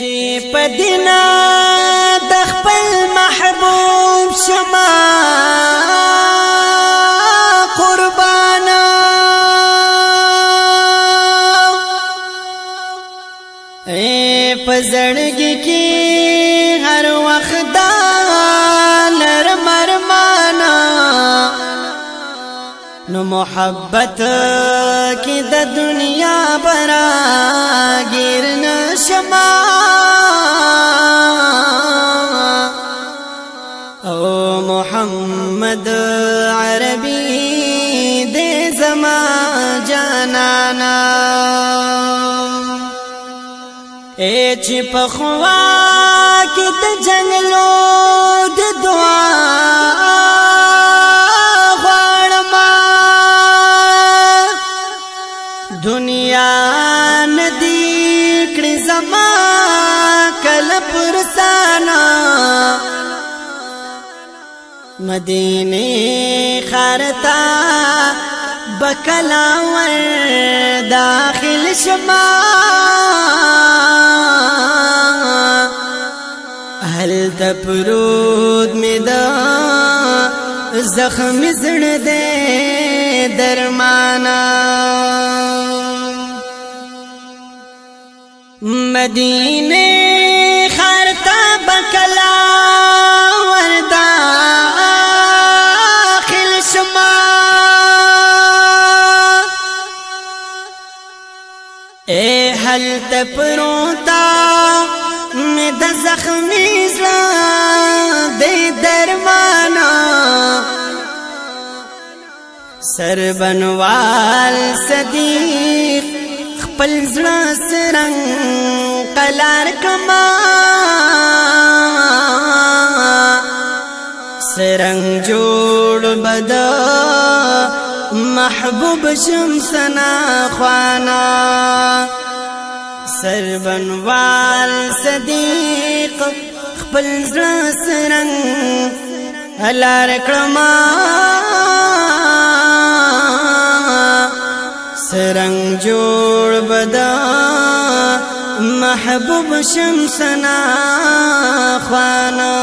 چې پدینا د خپل محبوب شما قربانا پزړګي کې هر وخت دا لرم ارمانا نو محبت کې د دنیا برا گیر نشما او محمد عربي دې زما جانانا چې په خوا کې د جنگلو د دعا غواړم دنیا ندی کړې زما کله پرسانا مدینه خارتا بکلا ور داخل شما هل تپرود می دا زخم زړه دې درمانا مدینه خارتا بکلا ور داخل شما هل تپروتا میں د زخمی زړه دې درمانا سربنوال صدیق خپل زړه سرنګ قلار کما سرنګ جوړ بدا محبوب شمسنا خوانا سربنوال صدیق خپل زړه سرنګ هلار کړما سرنګ جوړ بدا محبوب شمسنا خوانا